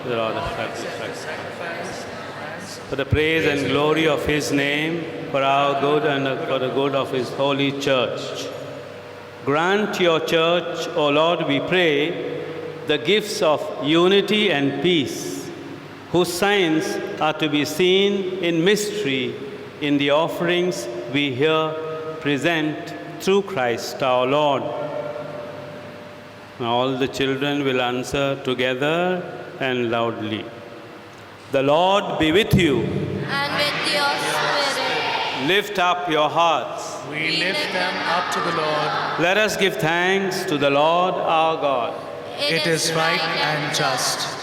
the Lord of sacrifice, for the praise and glory of His name, for our good and for the good of His holy church. Grant your church, O Lord, we pray, the gifts of unity and peace, whose signs are to be seen in mystery in the offerings we here present through Christ our Lord. All the children will answer together and loudly. The Lord be with you. And with your spirit. Lift up your hearts. We lift them up to the Lord. Let us give thanks to the Lord our God. It is right and just.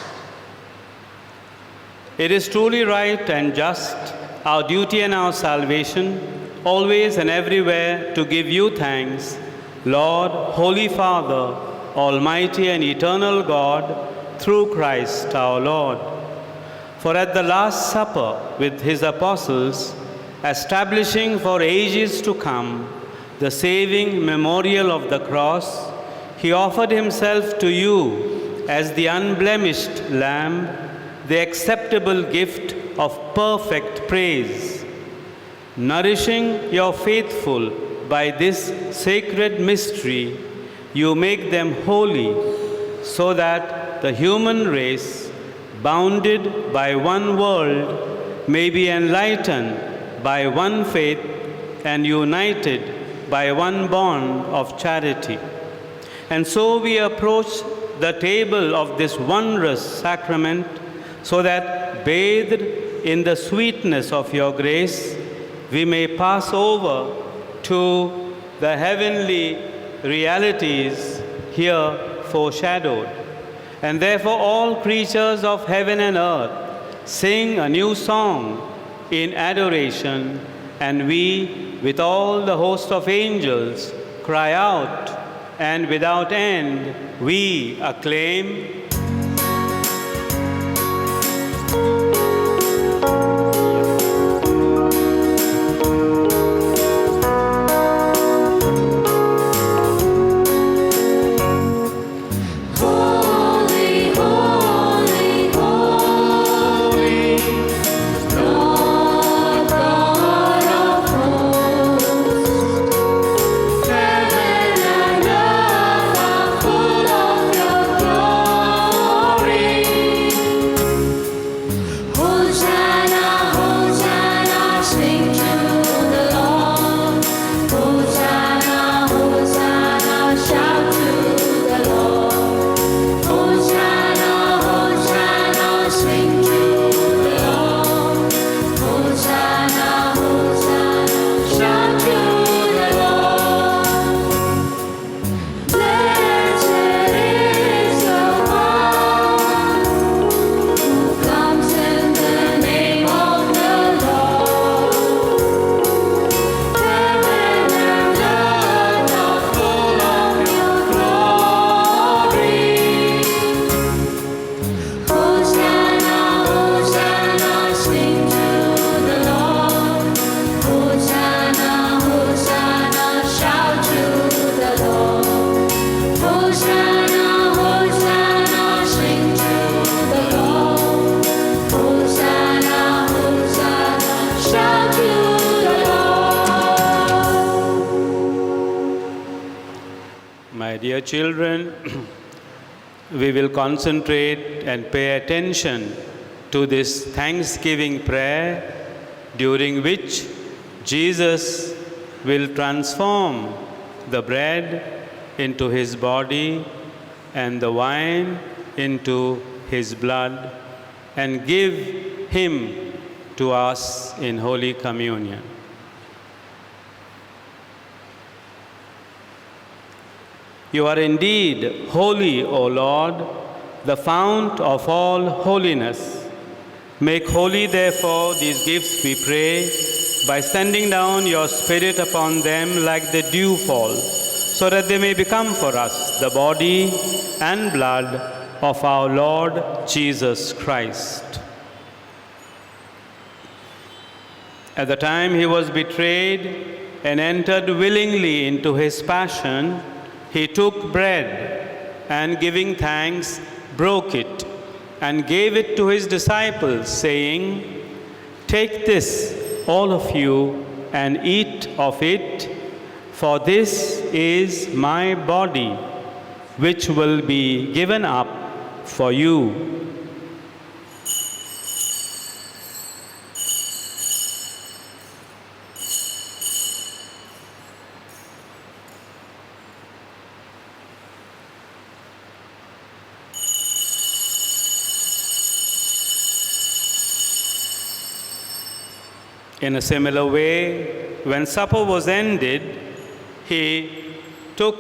It is truly right and just, our duty and our salvation, always and everywhere to give you thanks, Lord, Holy Father, Almighty and eternal God, through Christ our Lord. For at the Last Supper with His apostles, establishing for ages to come the saving memorial of the cross, He offered Himself to you as the unblemished Lamb, the acceptable gift of perfect praise. Nourishing your faithful by this sacred mystery, you make them holy, so that the human race, bounded by one world, may be enlightened by one faith and united by one bond of charity. And so we approach the table of this wondrous sacrament, so that, bathed in the sweetness of your grace, we may pass over to the heavenly realities here foreshadowed. And therefore all creatures of heaven and earth sing a new song in adoration, and we, with all the host of angels, cry out, and without end we acclaim, Dear children, we will concentrate and pay attention to this thanksgiving prayer, during which Jesus will transform the bread into His body and the wine into His blood, and give Him to us in Holy Communion. You are indeed holy, O Lord, the fount of all holiness. Make holy, therefore, these gifts, we pray, by sending down your Spirit upon them like the dewfall, so that they may become for us the body and blood of our Lord Jesus Christ. At the time He was betrayed and entered willingly into His passion, He took bread and, giving thanks, broke it and gave it to his disciples, saying, "Take this, all of you, and eat of it, for this is my body, which will be given up for you." In a similar way, when supper was ended, he took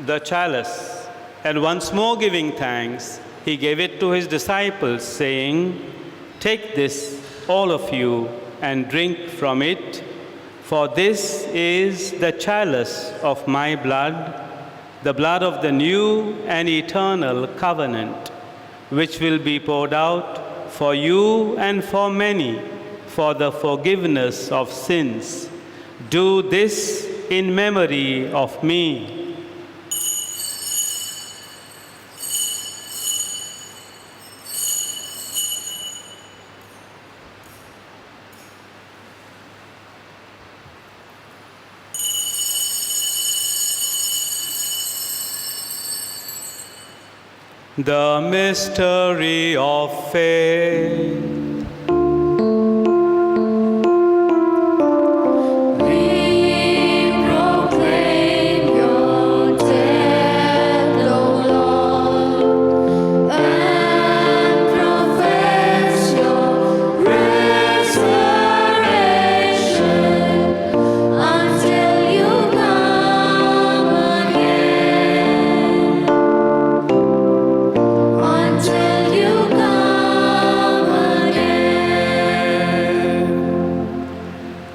the chalice, and once more giving thanks, he gave it to his disciples, saying, "Take this, all of you, and drink from it, for this is the chalice of my blood, the blood of the new and eternal covenant, which will be poured out for you and for many, for the forgiveness of sins. Do this in memory of me." The mystery of faith.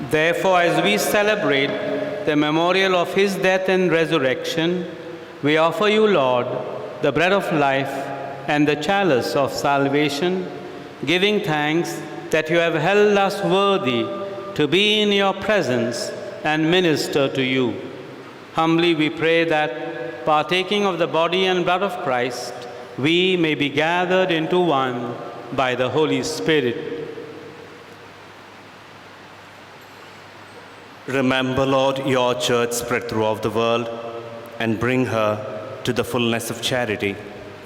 Therefore, as we celebrate the memorial of his death and resurrection, we offer you, Lord, the bread of life and the chalice of salvation, giving thanks that you have held us worthy to be in your presence and minister to you. Humbly we pray that, partaking of the body and blood of Christ, we may be gathered into one by the Holy Spirit. Remember, Lord, your church spread throughout the world and bring her to the fullness of charity,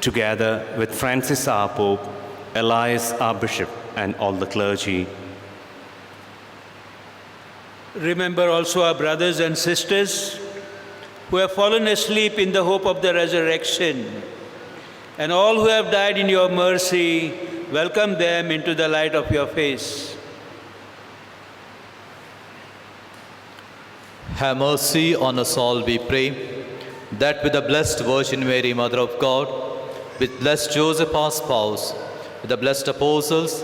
together with Francis our Pope, Elias our Bishop, and all the clergy. Remember also our brothers and sisters who have fallen asleep in the hope of the resurrection, and all who have died in your mercy. Welcome them into the light of your face. Have mercy on us all, we pray, that with the Blessed Virgin Mary, Mother of God, with blessed Joseph our spouse, with the blessed apostles,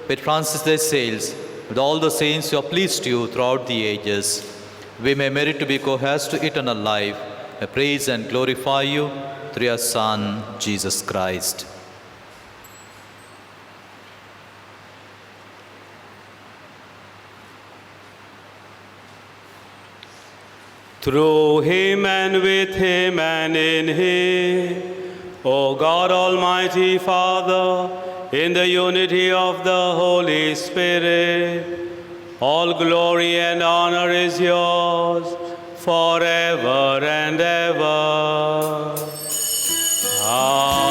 with Francis their saints, with all the saints who have pleased you throughout the ages, we may merit to be co-heirs to eternal life. I praise and glorify you through your Son, Jesus Christ. Through him and with him and in him, O God Almighty Father, in the unity of the Holy Spirit, all glory and honor is yours forever and ever. Amen.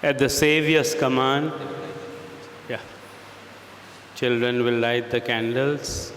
At the Savior's command, children will light the candles.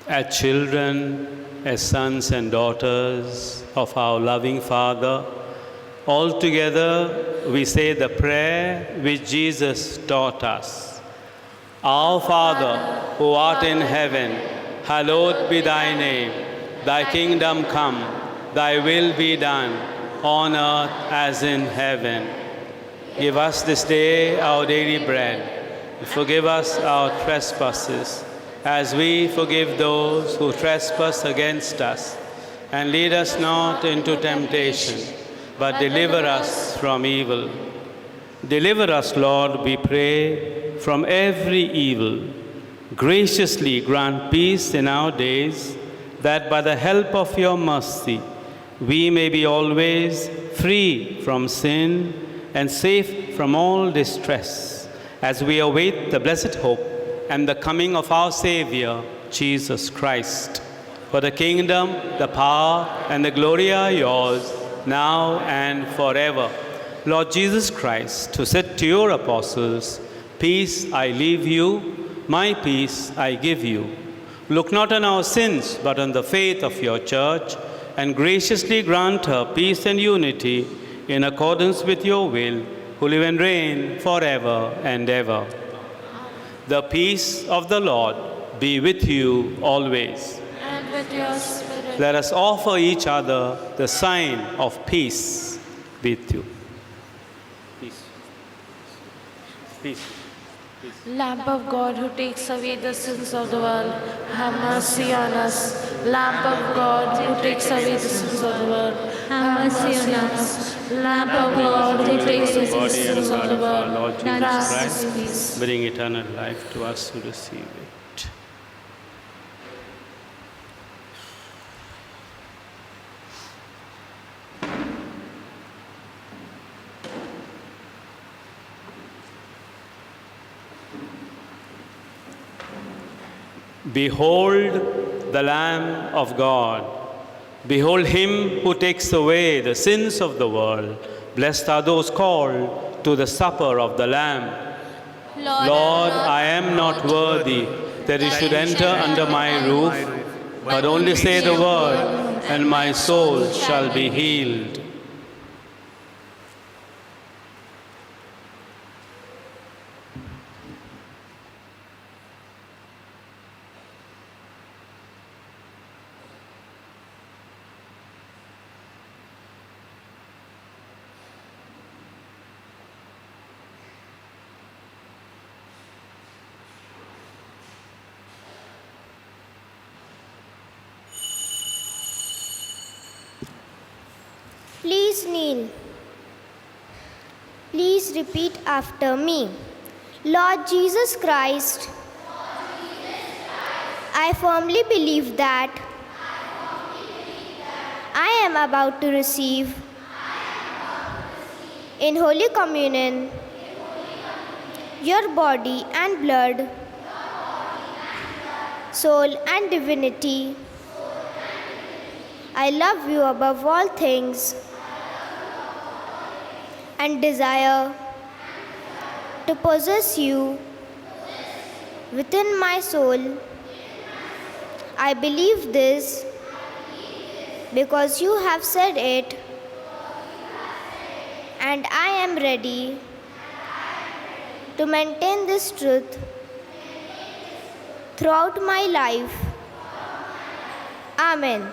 As children, as sons and daughters of our loving Father, all together we say the prayer which Jesus taught us. Our Father, who art in heaven, hallowed be thy name. Thy kingdom come, thy will be done, on earth as in heaven. Give us this day our daily bread. Forgive us our trespasses, as we forgive those who trespass against us. And lead us not into temptation, but deliver us from evil. Deliver us, Lord, we pray, from every evil. Graciously grant peace in our days, that by the help of your mercy, we may be always free from sin and safe from all distress, as we await the blessed hope and the coming of our Savior, Jesus Christ. For the kingdom, the power, and the glory are yours, now and forever. Lord Jesus Christ, who said to your apostles, "Peace I leave you, my peace I give you," look not on our sins, but on the faith of your church, and graciously grant her peace and unity in accordance with your will, who live and reign forever and ever. The peace of the Lord be with you always. And with your spirit. Let us offer each other the sign of peace with you. Peace. Peace. Lamb of God who takes away the sins of the world, have mercy on us. Lamb of God who takes away the sins of the world, have mercy on us. Lamb of God who takes away the sins of the world, Lord grant Jesus us Christ, peace. bring eternal life to us who receive it. Behold the Lamb of God. Behold him who takes away the sins of the world. Blessed are those called to the supper of the Lamb. Lord, I am not worthy that you should enter under my roof, but only say the word, and my soul shall be healed. Please kneel. Please repeat after me. Lord Jesus Christ, I firmly believe that I am about to receive in Holy Communion your body and blood, soul and divinity. I love you above all things and desire to possess you within my soul. I believe this because you have said it, and I am ready to maintain this truth throughout my life. Amen.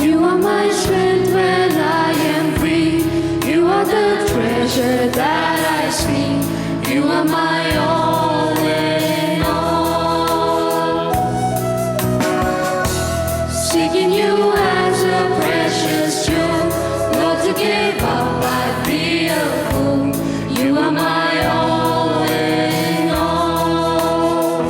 You are my strength when I am weak. You are the treasure that I seek. You are my all in all. Seeking you as a precious jewel, Lord, to give up I'd be a fool. You are my all in all.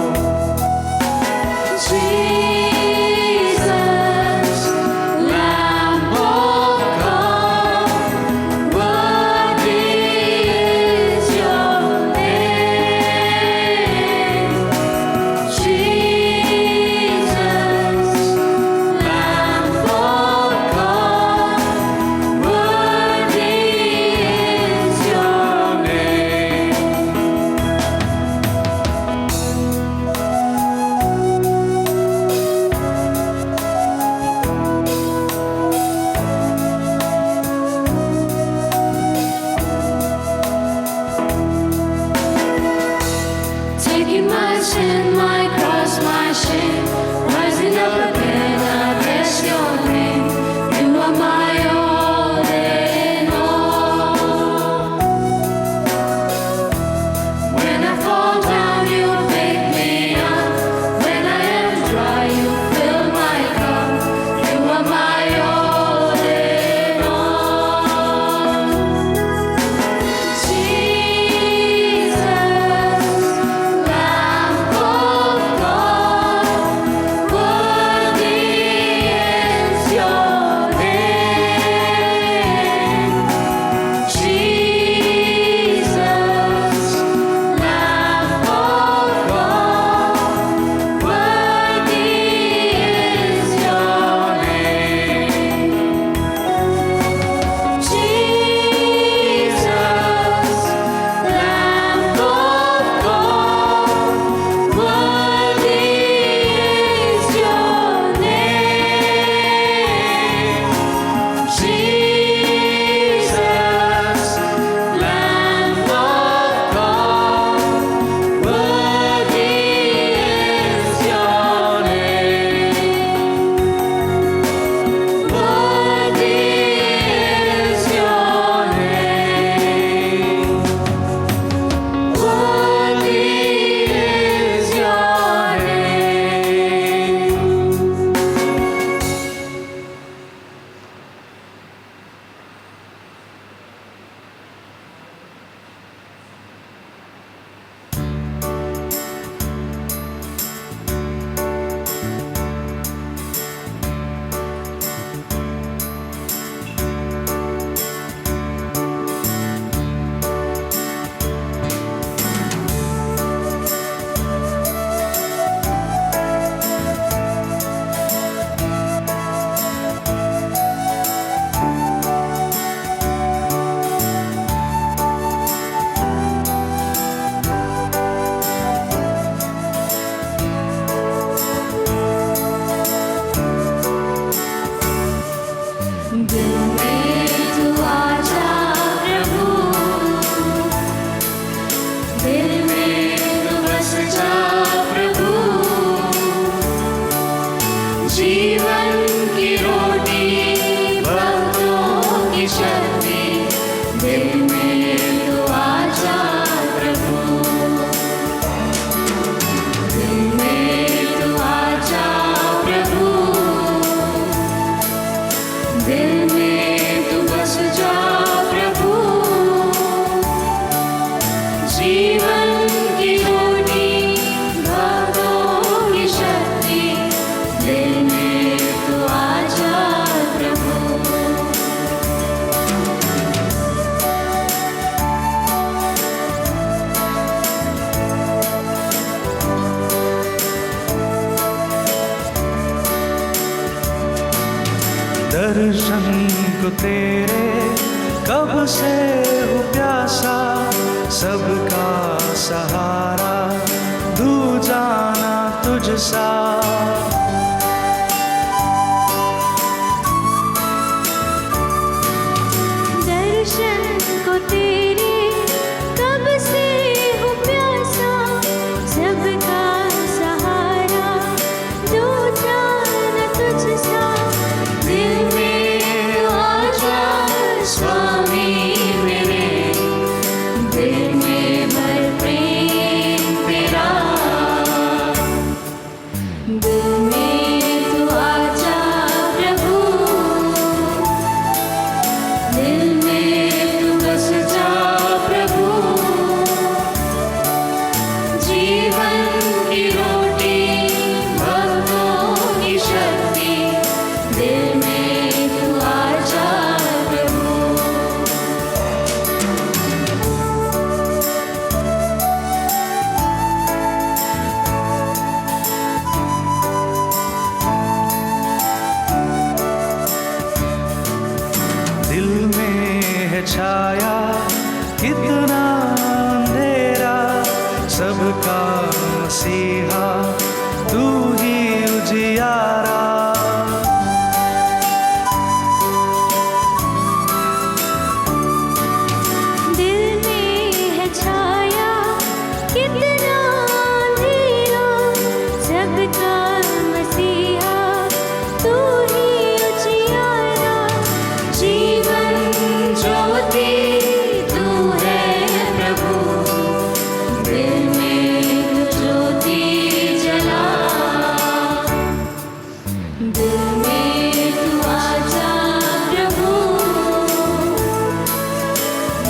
जीवन की रोटी भक्तों की शक्ति दिल में तू आजा प्रभु। दर्शन को तेरे कब से हूँ प्यासा, सबका सहारा तू जाना तुझसा। दर्शन को तेरे कब से हूँ प्यासा, सबका सहारा दो जाना तुझसा। दिल में आजा स्वामी मेरे, दिल में भर प्रेम तेरा। दिल में तू आजा प्रभु, दिल में तू बस जा प्रभु। जीवन की रोटी भक्तों की शक्ति दिल में तू आजा प्रभु। दिल में है छाया कितना अंधेरा, सबका मसीहा तू ही उजियारा। दिल में है छाया कितना अंधेरा, सबका मसीहा तू ही उजियारा। जीवन ज्योति तू है प्रभु, दिल में तू ज्योति जला। दिल में तू आजा प्रभु,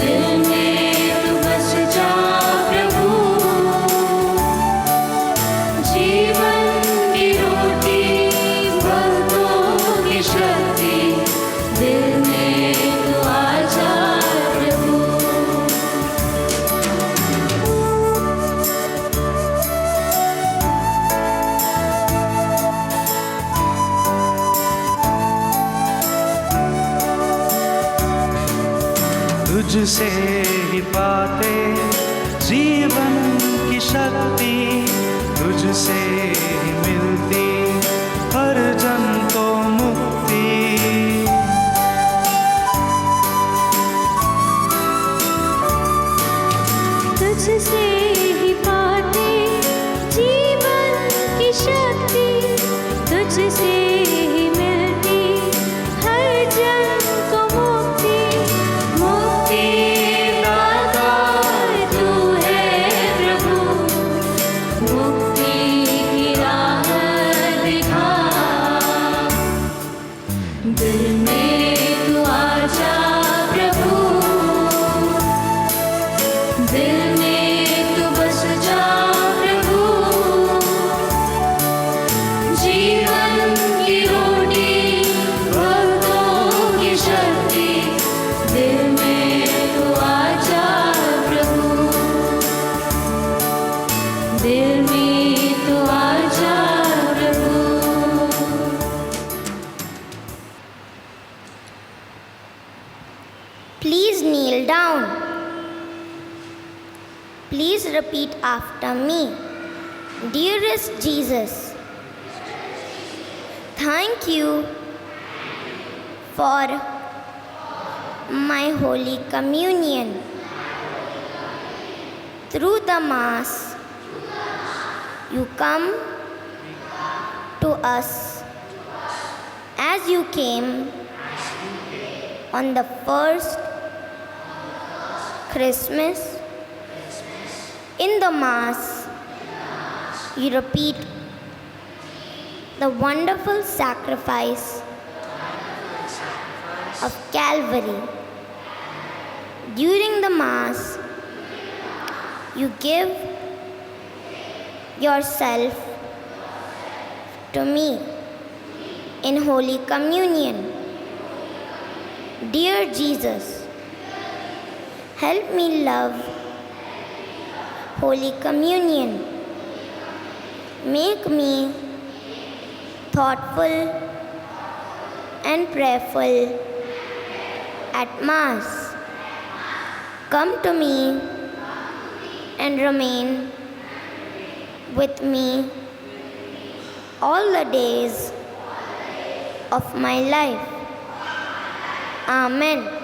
दिल में तू बस जा प्रभु। जीवन की रोटी भक्तों की शक्ति दिल में तू आजा प्रभु। तुझसे ही पाते जीवन की शक्ति, तुझसे ही मिलती हर जन को मुक्ति। तुझसे ही पाते जीवन की शक्ति, तुझसे ही मिलती हर जन को मुक्ति। मुक्ति दाता तू है प्रभु, मुक्ति की राह दिखा। दिल में तू आजा प्रभु, दिल में तू बस जा प्रभु। जीवन की रोटी भक्तों की शक्ति दिल में तू आजा प्रभु, दिल में तू आजा प्रभु। Please kneel down. Please repeat after me. Dearest Jesus, thank you for my Holy Communion. Through the Mass, you come to us as you came on the first Christmas. In the Mass, you repeat the wonderful sacrifice of Calvary. During the Mass, you give yourself to me in Holy Communion. Dear Jesus, help me love Holy Communion. Make me thoughtful and prayerful at Mass. Come to me and remain with me all the days of my life. Amen.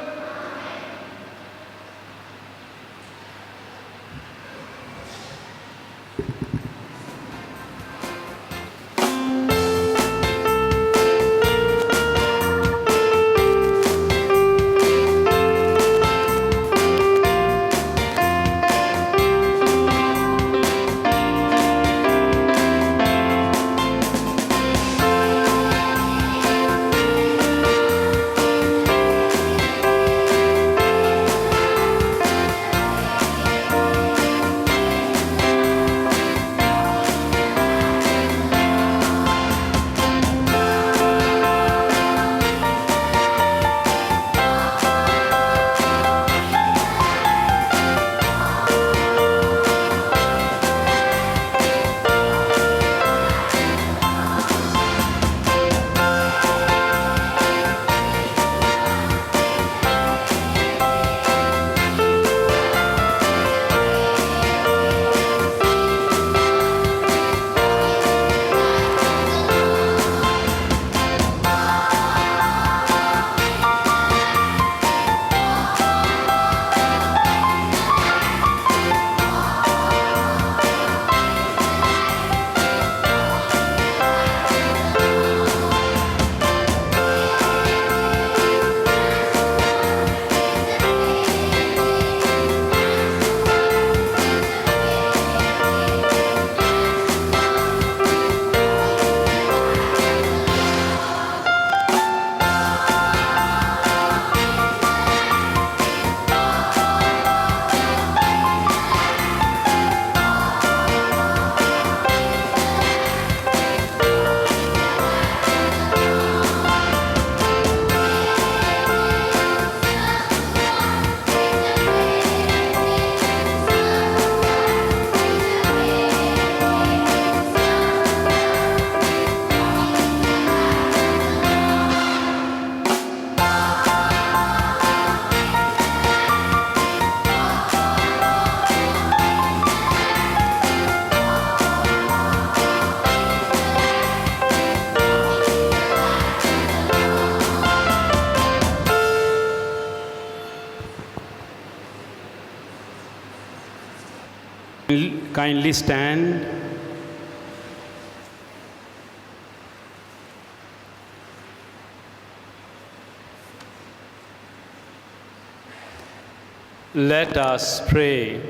Kindly stand. Let us pray.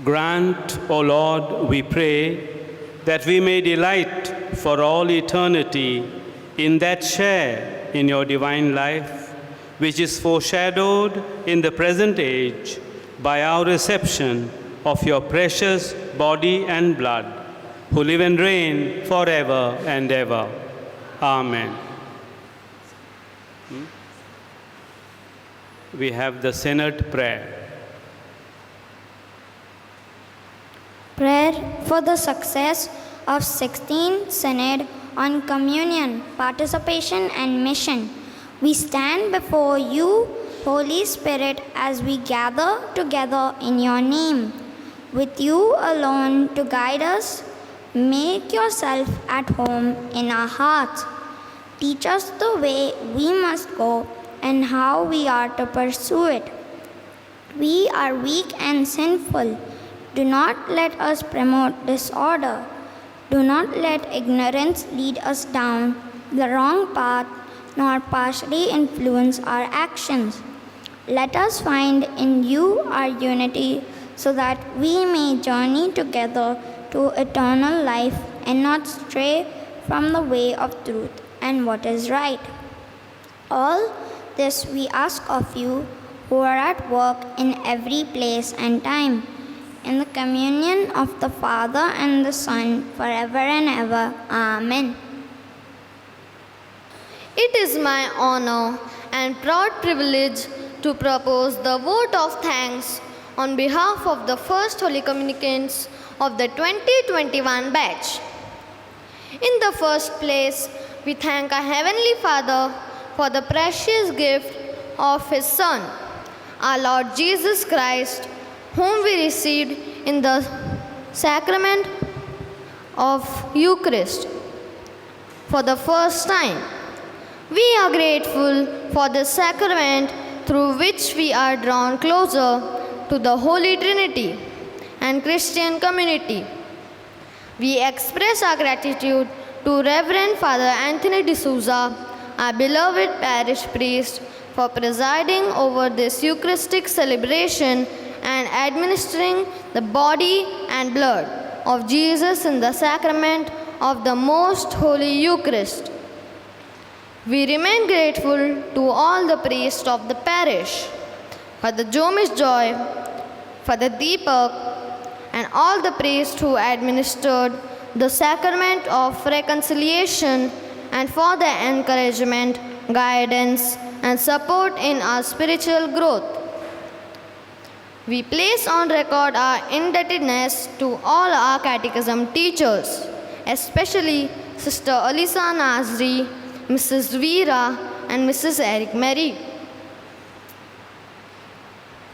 Grant, O Lord, we pray, that we may delight for all eternity in that share in your divine life, which is foreshadowed in the present age by our reception of your precious body and blood, who live and reign forever and ever. Amen. We have the Synod prayer. Prayer for the success of 16th Synod on Communion, Participation and Mission. We stand before you, Holy Spirit, as we gather together in your name. With you alone to guide us, make yourself at home in our hearts. Teach us the way we must go and how we are to pursue it. We are weak and sinful. Do not let us promote disorder. Do not let ignorance lead us down the wrong path, nor partially influence our actions. Let us find in you our unity, so that we may journey together to eternal life and not stray from the way of truth and what is right. All this we ask of you, who are at work in every place and time, in the communion of the Father and the Son, forever and ever. Amen. It is my honor and proud privilege to propose the vote of thanks on behalf of the First Holy Communicants of the 2021 batch. In the first place, we thank our Heavenly Father for the precious gift of His Son, our Lord Jesus Christ, whom we received in the sacrament of Eucharist for the first time. We are grateful for this sacrament through which we are drawn closer to the Holy Trinity and Christian community. We express our gratitude to Reverend Father Anthony D'Souza, our beloved parish priest, for presiding over this Eucharistic celebration and administering the body and blood of Jesus in the sacrament of the Most Holy Eucharist. We remain grateful to all the priests of the parish, Father Jomish Joy, Father Deepak, and all the priests who administered the sacrament of reconciliation and for their encouragement, guidance, and support in our spiritual growth. We place on record our indebtedness to all our catechism teachers, especially Sister Alisa Nazri, Mrs. Veera, and Mrs. Eric Mary.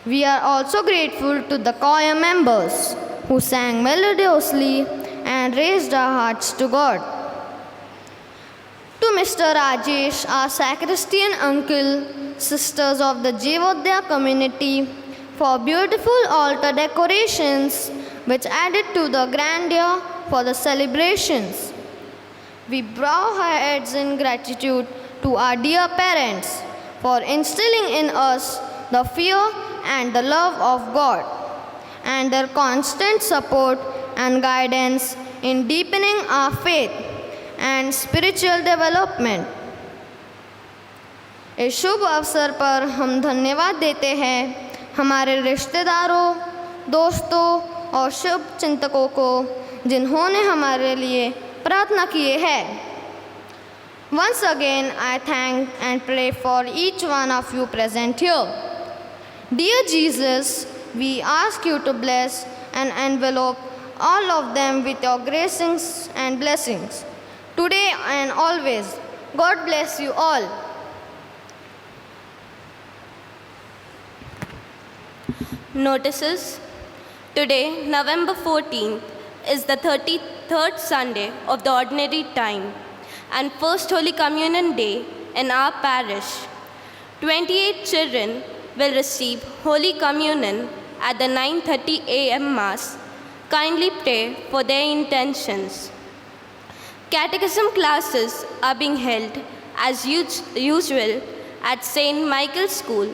We are also grateful to the choir members who sang melodiously and raised our hearts to God. To Mr. Rajesh, our sacristan uncle, sisters of the Jeevodaya community, for beautiful altar decorations which added to the grandeur for the celebrations. We bow our heads in gratitude to our dear parents for instilling in us the fear and the love of God, and their constant support and guidance in deepening our faith and spiritual development. इस शुभ अवसर पर हम धन्यवाद देते हैं हमारे रिश्तेदारों, दोस्तों और शुभ चिंतकों को जिन्होंने हमारे लिए प्रार्थना किए है. Once again, I thank and pray for each one of you present here. Dear Jesus, we ask you to bless and envelope all of them with your gracings and blessings, today and always. God bless you all. Notices. Today, November 14th, is the 33rd Sunday of the Ordinary Time and First Holy Communion Day in our parish. 28 children will receive Holy Communion at the 9:30 a.m. Mass. Kindly pray for their intentions. Catechism classes are being held as usual at St. Michael's School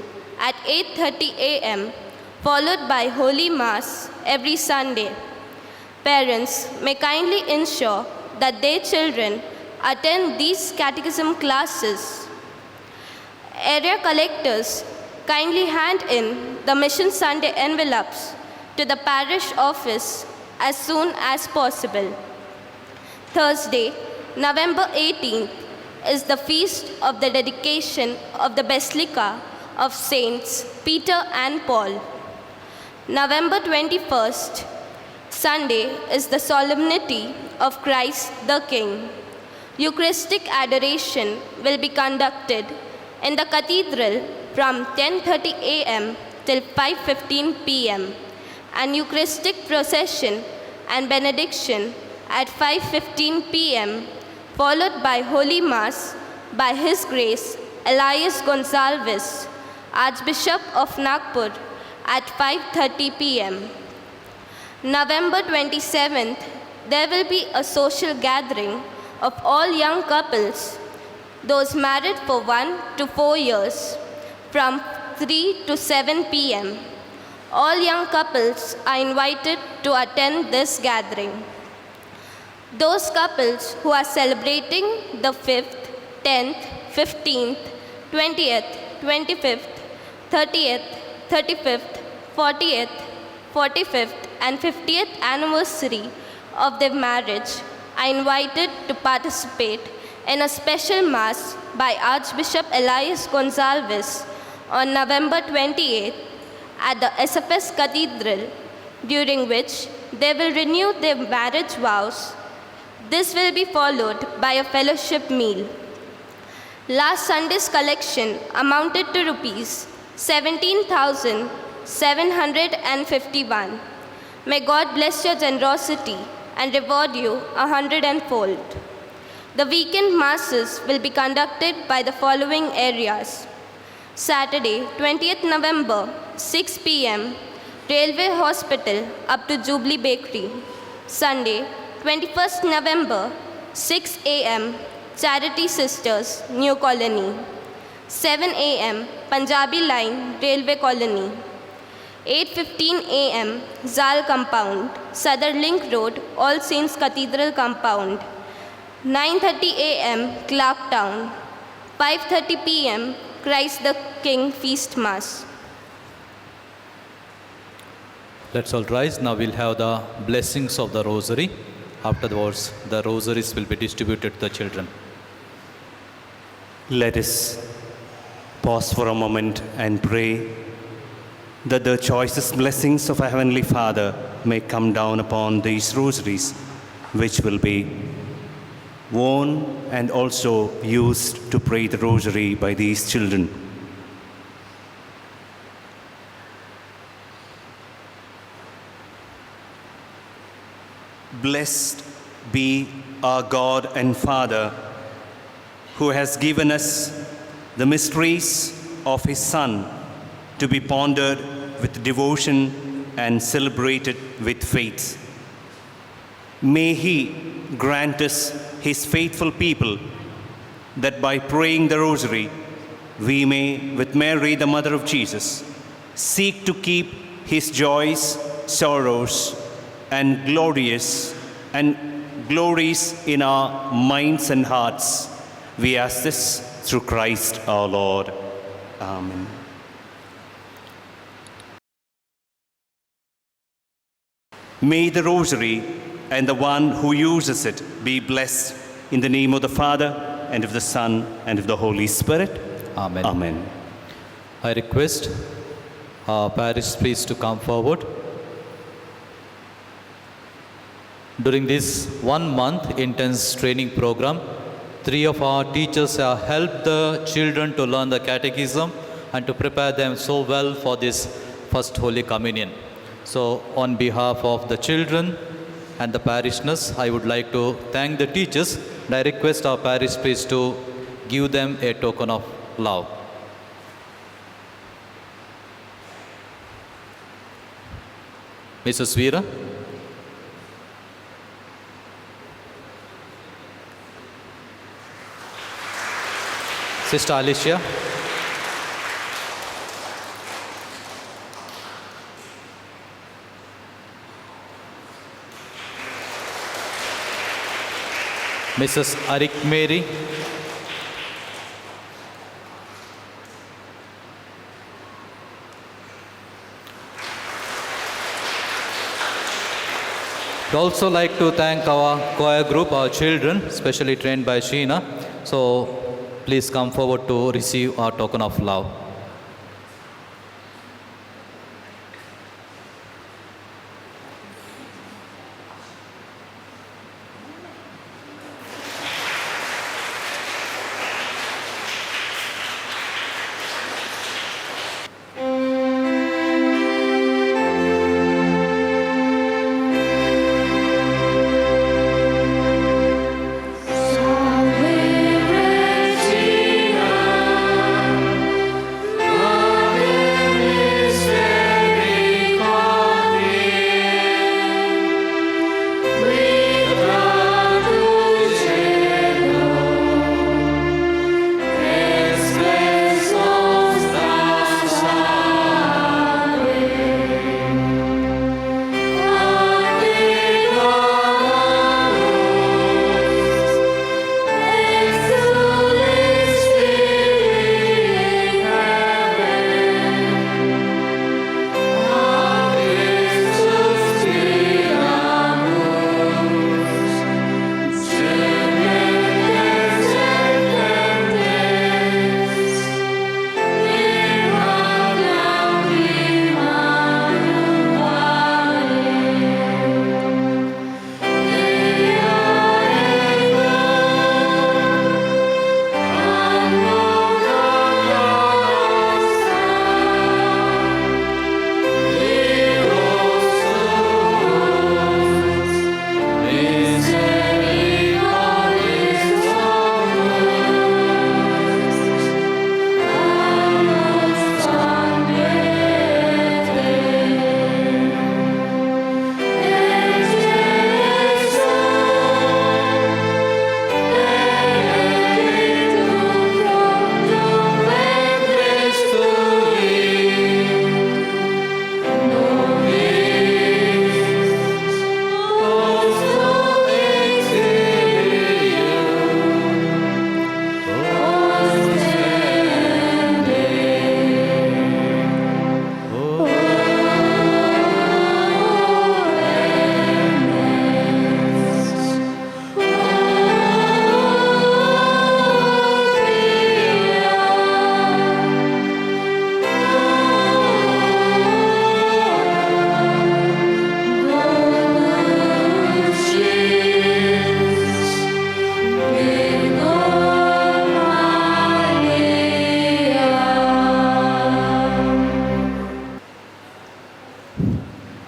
at 8:30 a.m. followed by Holy Mass every Sunday. Parents may kindly ensure that their children attend these catechism classes. Area collectors kindly hand in the Mission Sunday envelopes to the parish office as soon as possible. Thursday, November 18th, is the feast of the dedication of the Basilica of Saints Peter and Paul. November 21st, Sunday, is the solemnity of Christ the King. Eucharistic adoration will be conducted in the cathedral from 10:30 a.m. till 5:15 p.m. and Eucharistic procession and benediction at 5:15 p.m. followed by Holy Mass by His Grace Elias Gonsalves, Archbishop of Nagpur, at 5:30 p.m. November 27th, there will be a social gathering of all young couples, those married for 1 to 4 years, from 3 to 7 p.m. All young couples are invited to attend this gathering. Those couples who are celebrating the 5th, 10th, 15th, 20th, 25th, 30th, 35th, 40th, 45th, and 50th anniversary of their marriage are invited to participate in a special Mass by Archbishop Elias Gonzalez on November 28th at the SFS Cathedral, during which they will renew their marriage vows. This will be followed by a fellowship meal. Last Sunday's collection amounted to rupees 17,751. May God bless your generosity and reward you 100-fold. The weekend masses will be conducted by the following areas. Saturday, 20th November, 6 p.m., Railway Hospital up to Jubilee Bakery. Sunday, 21st November, 6 a.m., Charity Sisters, New Colony. 7 a.m., Punjabi Line, Railway Colony. 8:15 a.m., Zal Compound, Southern Link Road, All Saints Cathedral Compound. 9:30 a.m., Clarktown. 5:30 p.m., Christ the King Feast Mass. Let's all rise. Now we'll have the blessings of the rosary. Afterwards, the rosaries will be distributed to the children. Let us pause for a moment and pray that the choicest blessings of our Heavenly Father may come down upon these rosaries, which will be worn and also used to pray the rosary by these children. Blessed be our God and Father, who has given us the mysteries of His Son to be pondered with devotion and celebrated with faith. May He grant us, His faithful people, that by praying the rosary, we may, with Mary, the Mother of Jesus, seek to keep His joys, sorrows, and glories in our minds and hearts. We ask this through Christ our Lord. Amen. May the rosary and the one who uses it be blessed in the name of the Father, and of the Son, and of the Holy Spirit. Amen. Amen. I request our parish priest to come forward. During this 1 month intense training program, 3 of our teachers have helped the children to learn the catechism and to prepare them so well for this first Holy Communion. So on behalf of the children and the parishioners, I would like to thank the teachers, and I request our parish priest to give them a token of love. Mrs. Veera. Sister Alicia. Mrs. Arik Mary. I'd also like to thank our choir group, our children, specially trained by Sheena. So please come forward to receive our token of love.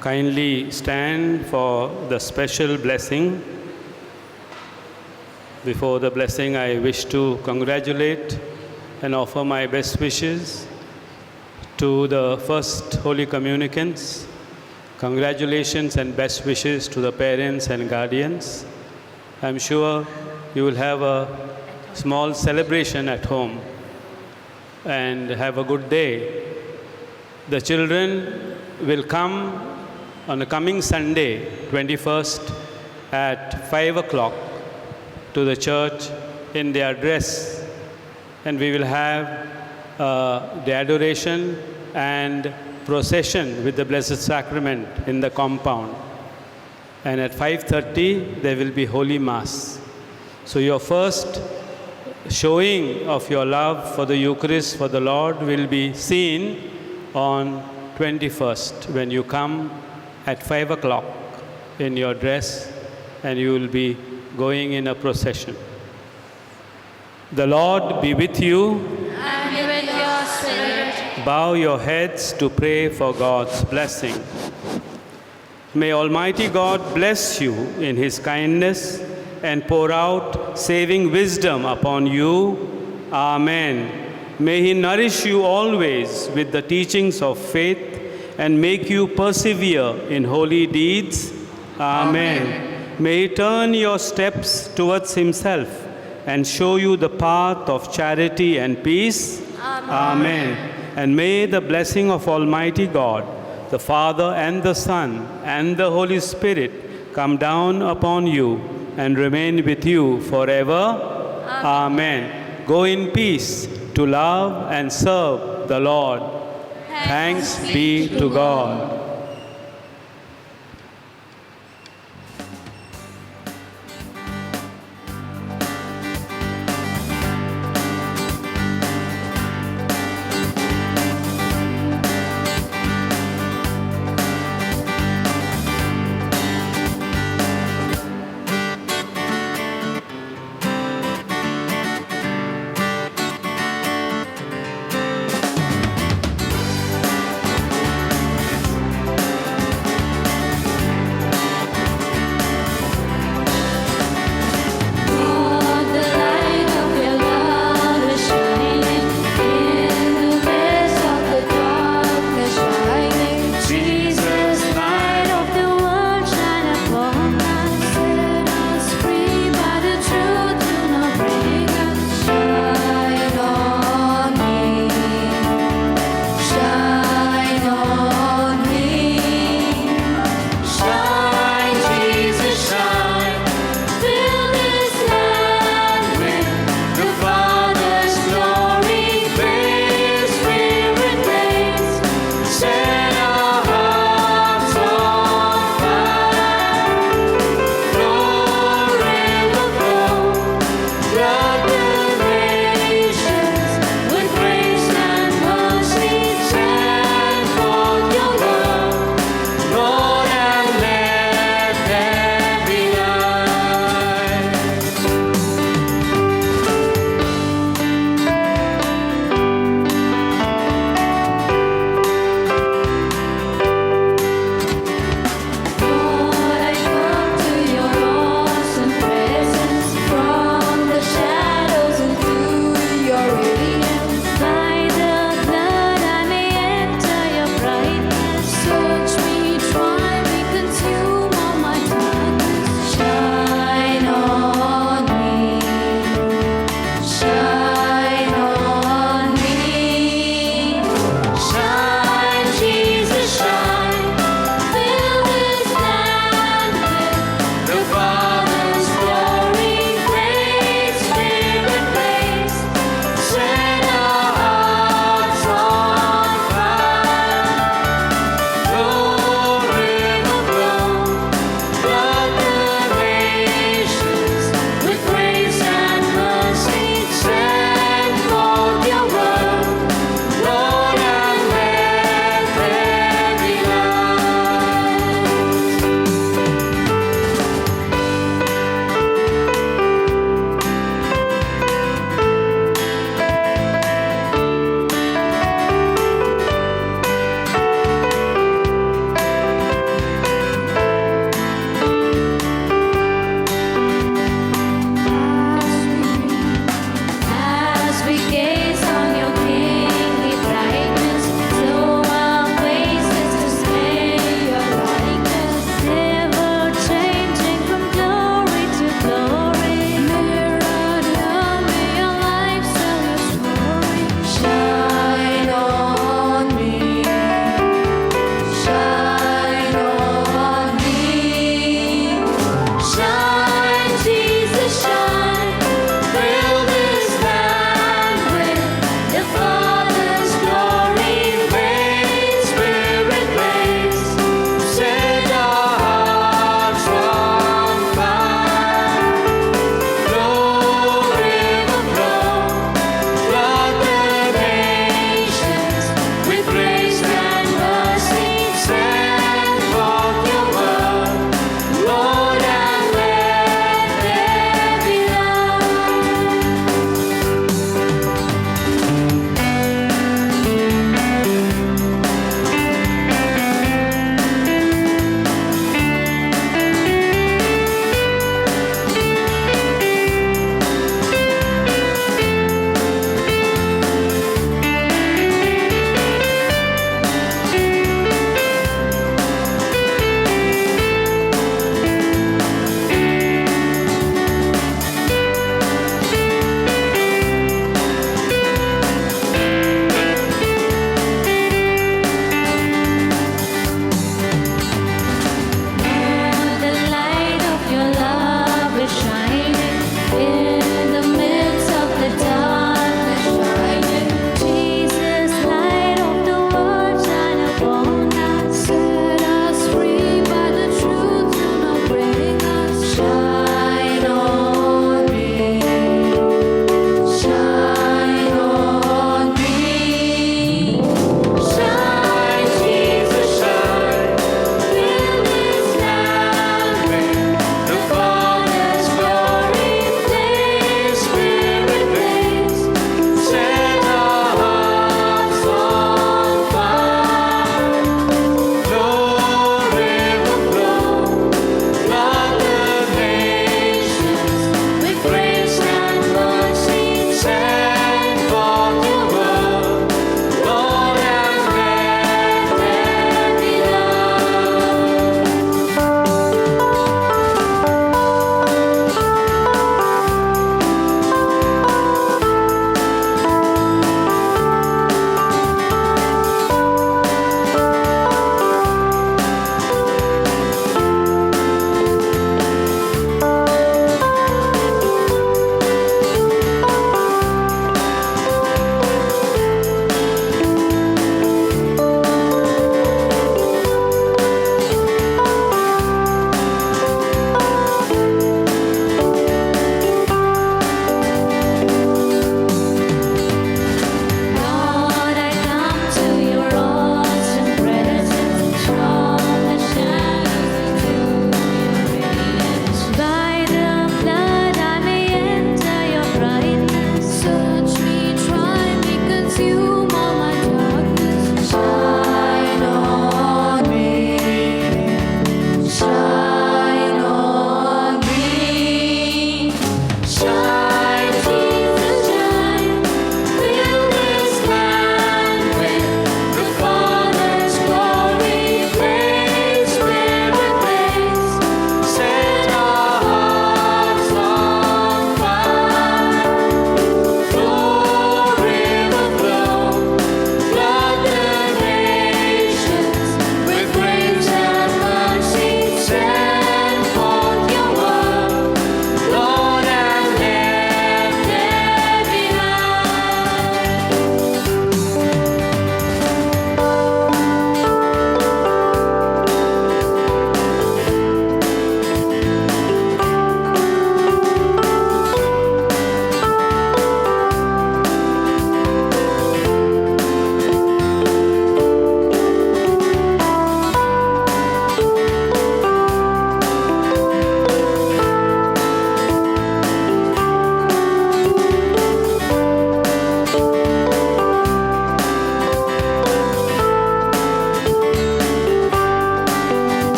Kindly stand for the special blessing. Before the blessing, I wish to congratulate and offer my best wishes to the first Holy Communicants. Congratulations and best wishes to the parents and guardians. I'm sure you will have a small celebration at home and have a good day. The children will come on the coming Sunday, 21st, at 5 o'clock to the church in their dress, and we will have the adoration and procession with the Blessed Sacrament in the compound. And at 5:30, there will be Holy Mass. So your first showing of your love for the Eucharist, for the Lord, will be seen on 21st when you come at 5 o'clock in your dress, and you will be going in a procession. The Lord be with you. And with your spirit. Bow your heads to pray for God's blessing. May Almighty God bless you in His kindness and pour out saving wisdom upon you. Amen. May He nourish you always with the teachings of faith and make you persevere in holy deeds. Amen. May He turn your steps towards Himself and show you the path of charity and peace. Amen. And may the blessing of Almighty God, the Father and the Son and the Holy Spirit come down upon you and remain with you forever. Amen. Go in peace to love and serve the Lord. Thanks be to God.